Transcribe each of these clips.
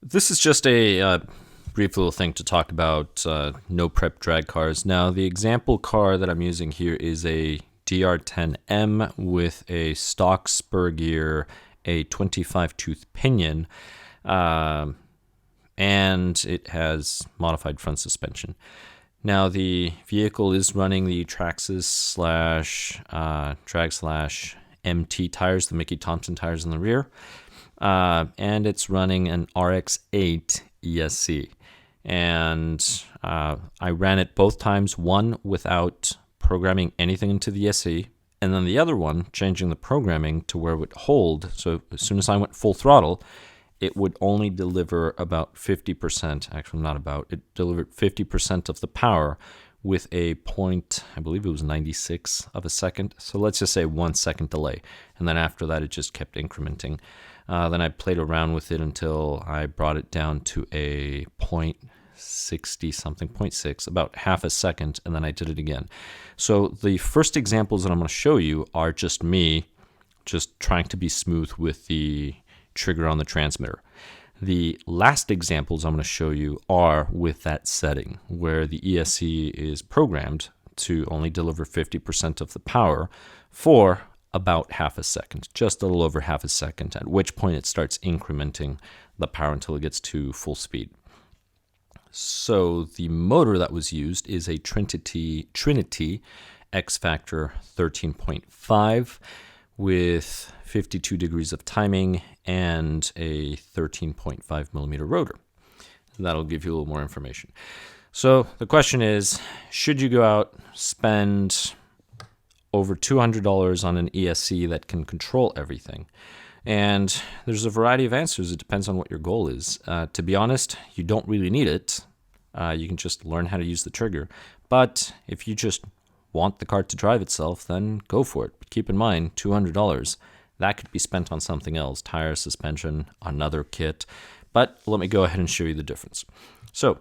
This is just a brief little thing to talk about no prep drag cars. Now, the example car that I'm using here is a DR10M with a stock spur gear, a 25-tooth pinion, and it has modified front suspension. Now, the vehicle is running the Traxxas /MT tires, the Mickey Thompson tires in the rear. And it's running an RX8 ESC. And I ran it both times, one without programming anything into the ESC, and then the other one changing the programming to where it would hold. So as soon as I went full throttle, it would only deliver about 50%, actually not about, it delivered 50% of the power with a point, I believe it was 96 of a second. So let's just say 1 second delay. And then after that, it just kept incrementing. Then I played around with it until I brought it down to a 0.60 something, 0.6, about half a second, and then I did it again. So the first examples that I'm going to show you are just me just trying to be smooth with the trigger on the transmitter. The last examples I'm going to show you are with that setting where the ESC is programmed to only deliver 50% of the power for about half a second, just a little over half a second, at which point it starts incrementing the power until it gets to full speed. So the motor that was used is a Trinity X Factor 13.5 with 52 degrees of timing and a 13.5 millimeter rotor. That'll give you a little more information. So the question is, should you go out, spend over $200 on an ESC that can control everything? And there's a variety of answers. It depends on what your goal is. To be honest, you don't really need it. You can just learn how to use the trigger. But if you just want the car to drive itself, then go for it. But keep in mind, $200, that could be spent on something else, tire, suspension, another kit. But let me go ahead and show you the difference. So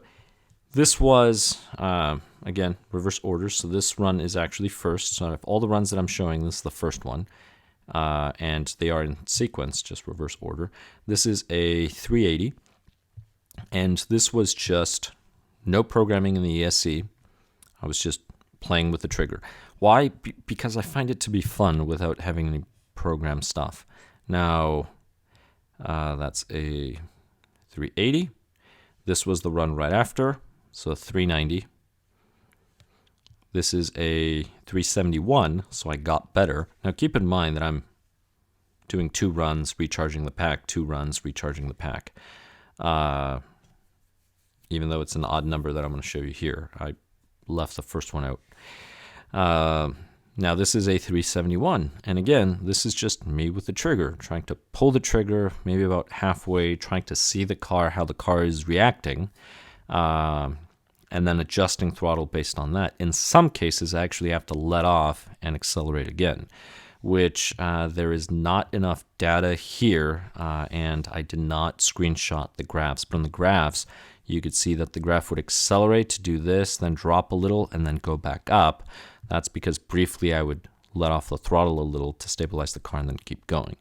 this was, again, reverse order. So this run is actually first. So out of all the runs that I'm showing, this is the first one. And they are in sequence, just reverse order. This is a 380. And this was just no programming in the ESC. I was just playing with the trigger. Why? Because I find it to be fun without having any program stuff. Now, that's a 380. This was the run right after, so 390. This is a 371, so I got better. Now keep in mind that I'm doing 2 runs, recharging the pack, 2 runs, recharging the pack. Even though it's an odd number that I'm going to show you here. I left the first one out. Now this is a 371, and again, this is just me with the trigger, trying to pull the trigger, maybe about halfway, trying to see the car, how the car is reacting, and then adjusting throttle based on that. In some cases, I actually have to let off and accelerate again, which there is not enough data here, and I did not screenshot the graphs, but on the graphs, you could see that the graph would accelerate to do this, then drop a little, and then go back up. That's because briefly I would let off the throttle a little to stabilize the car and then keep going.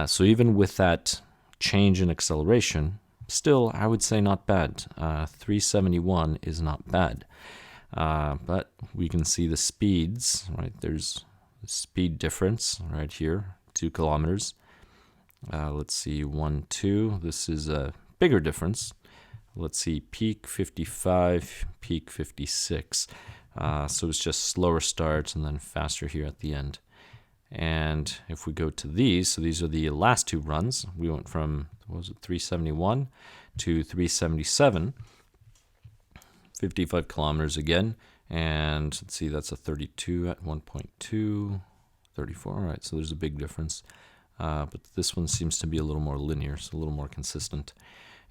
So even with that change in acceleration, still I would say not bad. 371 is not bad. But we can see the speeds, right? There's a speed difference right here, 2 kilometers. Let's see, 1, 2. This is a bigger difference. Let's see, peak 55, peak 56. So it's just slower starts and then faster here at the end. And if we go to these, so these are the last 2 runs. We went from, what was it, 371 to 377, 55 kilometers again. And let's see, that's a 32 at 1.2, 34. All right, so there's a big difference. But this one seems to be a little more linear, so a little more consistent.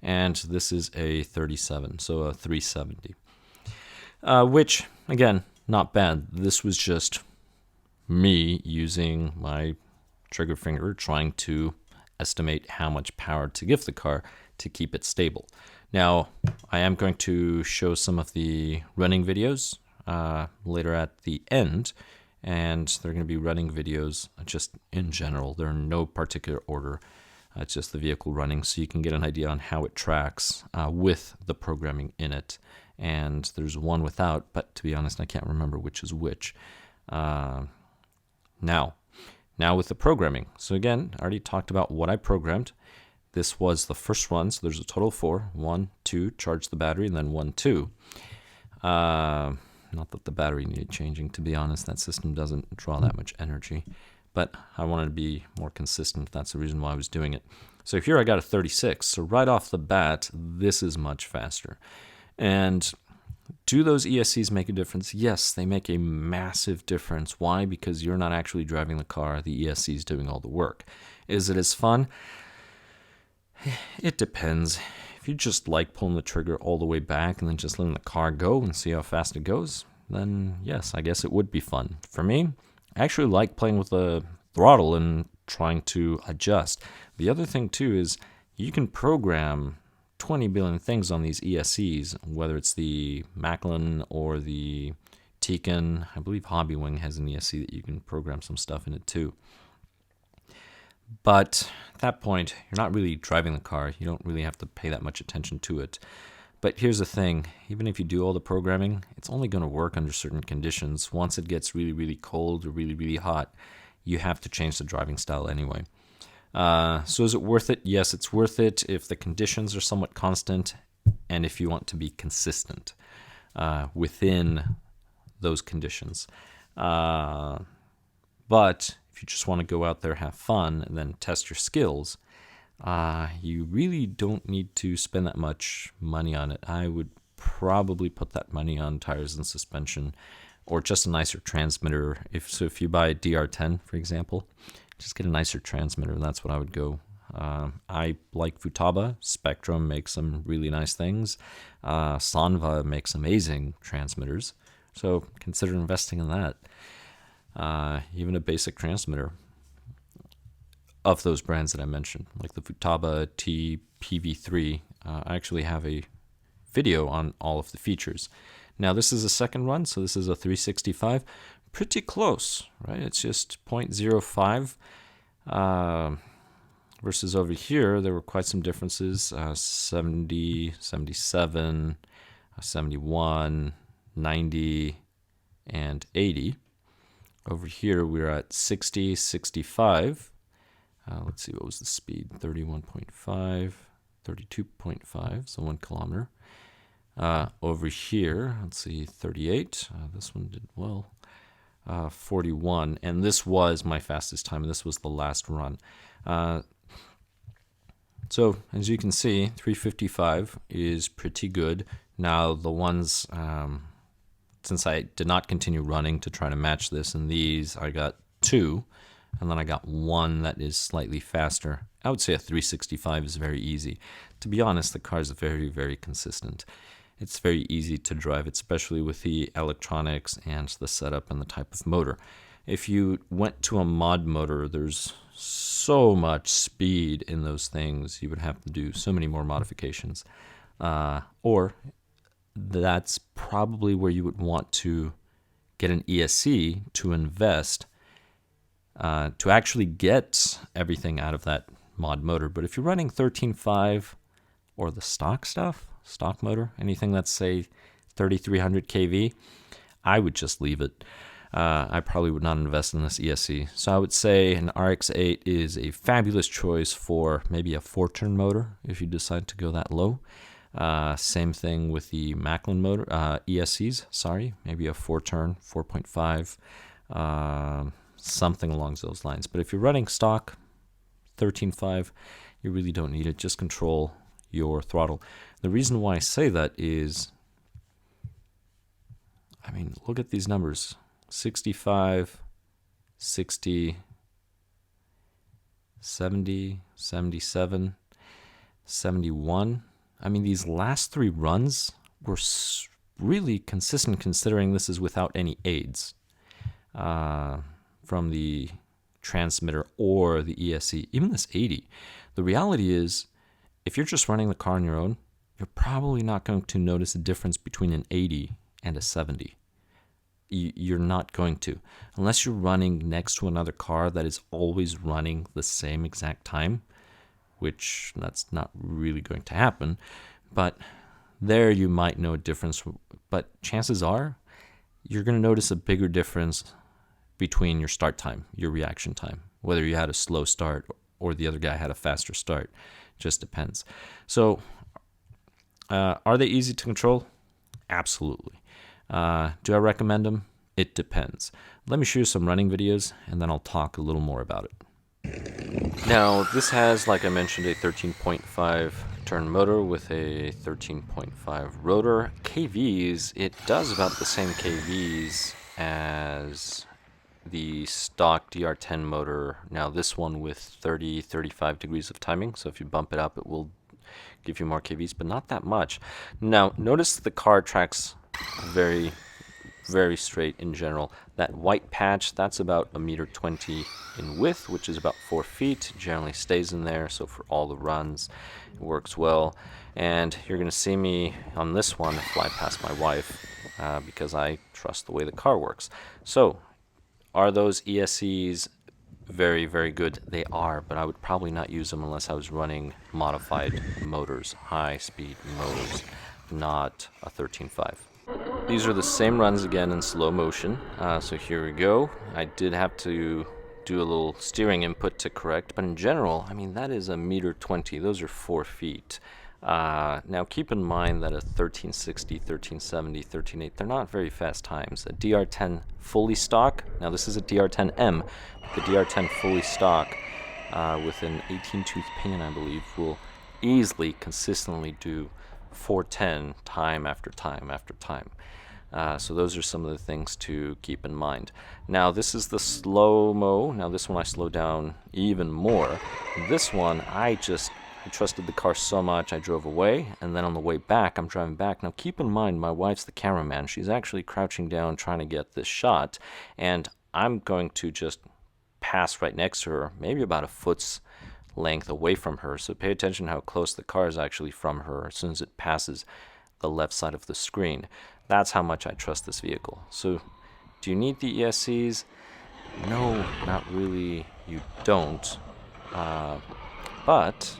And this is a 37, so a 370. Which, again, not bad. This was just me using my trigger finger trying to estimate how much power to give the car to keep it stable. Now, I am going to show some of the running videos later at the end, and they're going to be running videos just in general. They're in no particular order. It's just the vehicle running, so you can get an idea on how it tracks with the programming in it. And there's one without, but to be honest, I can't remember which is which. Now with the programming. So again, I already talked about what I programmed. This was the first run, so there's a total of 4. 1, 2, charge the battery, and then 1, 2. Not that the battery needed changing, to be honest. That system doesn't draw that much energy. But I wanted to be more consistent. That's the reason why I was doing it. So here I got a 36. So right off the bat, this is much faster. And do those ESCs make a difference? Yes, they make a massive difference. Why? Because you're not actually driving the car. The ESC is doing all the work. Is it as fun? It depends. If you just like pulling the trigger all the way back and then just letting the car go and see how fast it goes, then yes, I guess it would be fun. For me, I actually like playing with the throttle and trying to adjust. The other thing too is you can program 20 billion things on these ESCs, whether it's the Maclan or the Tekin. I believe Hobbywig has an ESC that you can program some stuff in it too. But at that point, you're not really driving the car. You don't really have to pay that much attention to it. But here's the thing, even if you do all the programming, it's only going to work under certain conditions. Once it gets really, really cold or really, really hot, you have to change the driving style anyway. So is it worth it? Yes, it's worth it if the conditions are somewhat constant and if you want to be consistent within those conditions. But if you just want to go out there, have fun, and then test your skills, you really don't need to spend that much money on it. I would probably put that money on tires and suspension, or just a nicer transmitter. If you buy a DR10, for example, just get a nicer transmitter. That's what I would go. I like Futaba. Spectrum makes some really nice things. Sanva makes amazing transmitters. So consider investing in that. Even a basic transmitter of those brands that I mentioned, like the Futaba TPV3. I actually have a video on all of the features. Now this is a second run, so this is a 365. Pretty close, right? It's just 0.05 versus over here, there were quite some differences. 70, 77, 71, 90, and 80. Over here, we're at 60, 65. Let's see, what was the speed? 31.5, 32.5, so 1 kilometer. Over here, let's see, 38. This one did well. 41, and this was my fastest time. This was the last run. So as you can see, 355 is pretty good. Now the ones, since I did not continue running to try to match this, and these I got 2, and then I got 1 that is slightly faster. I would say a 365 is very easy. To be honest, the car is very, very consistent. It's very easy to drive, especially with the electronics and the setup and the type of motor. If you went to a mod motor, there's so much speed in those things. You would have to do so many more modifications. Or that's probably where you would want to get an ESC to invest to actually get everything out of that mod motor. But if you're running 13.5 or the stock stuff, stock motor, anything that's say 3300 kV, I would just leave it. I probably would not invest in this ESC. So I would say an RX8 is a fabulous choice for maybe a 4-turn motor if you decide to go that low. Same thing with the Maclan motor, ESCs, sorry, maybe a 4-turn, 4.5, something along those lines. But if you're running stock 13.5, you really don't need it. Just control your throttle. The reason why I say that is, I mean, look at these numbers. 65, 60, 70, 77, 71. I mean, these last 3 runs were really consistent considering this is without any aids from the transmitter or the ESC. Even this 80. The reality is, if you're just running the car on your own, you're probably not going to notice a difference between an 80 and a 70. You're not going to. Unless you're running next to another car that is always running the same exact time, which that's not really going to happen. But there you might know a difference, but chances are you're going to notice a bigger difference between your start time, your reaction time, whether you had a slow start or the other guy had a faster start. Just depends. So are they easy to control? Absolutely. Do I recommend them? It depends. Let me show you some running videos and then I'll talk a little more about it. Now this has, like I mentioned, a 13.5 turn motor with a 13.5 rotor. KVs, it does about the same KVs as the stock DR10 motor. Now this one with 30-35 degrees of timing, so if you bump it up it will give you more KVs, but not that much. Now notice the car tracks very straight in general. That white patch, that's about 1.20 meters in width, which is about 4 feet. Generally stays in there, so for all the runs it works well. And you're going to see me on this one fly past my wife because I trust the way the car works. So are those ESCs very good? They are, but I would probably not use them unless I was running modified motors, high speed motors, not a 13.5. These are the same runs again in slow motion. So here we go. I did have to do a little steering input to correct, but in general, I mean, that is 1.20 meters. Those are 4 feet. Now keep in mind that a 1360, 1370, 13.8, they're not very fast times. A DR10 fully stock, now this is a DR10M, the DR10 fully stock with an 18-tooth pin, I believe, will easily, consistently do 410 time after time after time. So those are some of the things to keep in mind. Now this is the Slo-Mo. Now this one I slow down even more. This one I trusted the car so much I drove away, and then on the way back I'm driving back. Now keep in mind my wife's the cameraman. She's actually crouching down trying to get this shot, and I'm going to just pass right next to her, maybe about a foot's length away from her. So pay attention how close the car is actually from her as soon as it passes the left side of the screen. That's how much I trust this vehicle. So do you need the ESCs? No, not really, you don't. But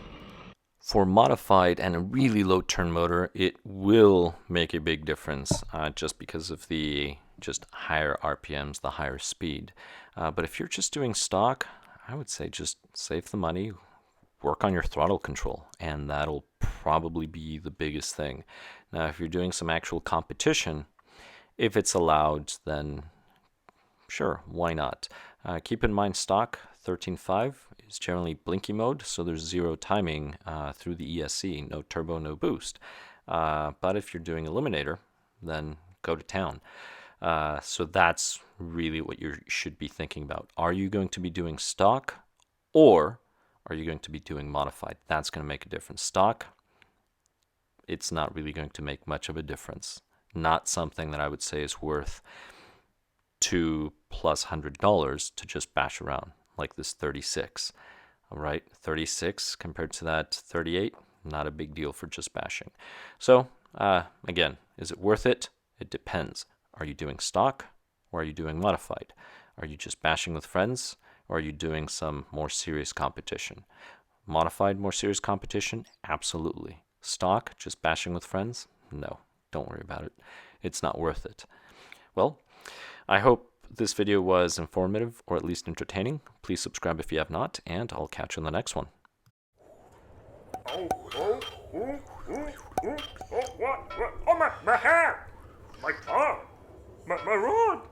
for modified and a really low turn motor, it will make a big difference just because of the higher RPMs, the higher speed. But if you're just doing stock, I would say just save the money, work on your throttle control, and that'll probably be the biggest thing. Now, if you're doing some actual competition, if it's allowed, then sure, why not? Keep in mind stock 13.5 is generally blinky mode, so there's zero timing through the ESC, no turbo, no boost. But if you're doing eliminator, then go to town. So that's really what you should be thinking about. Are you going to be doing stock, or are you going to be doing modified? That's going to make a difference. Stock, it's not really going to make much of a difference. Not something that I would say is worth $200+ to just bash around like this 36. All right, 36 compared to that 38, not a big deal for just bashing. So again, is it worth it? It depends. Are you doing stock, or are you doing modified? Are you just bashing with friends, or are you doing some more serious competition? Modified, more serious competition? Absolutely. Stock, just bashing with friends? No, don't worry about it. It's not worth it. Well, I hope this video was informative or at least entertaining. Please subscribe if you have not, and I'll catch you in the next one. What? Oh, my hair! My tongue! My rod!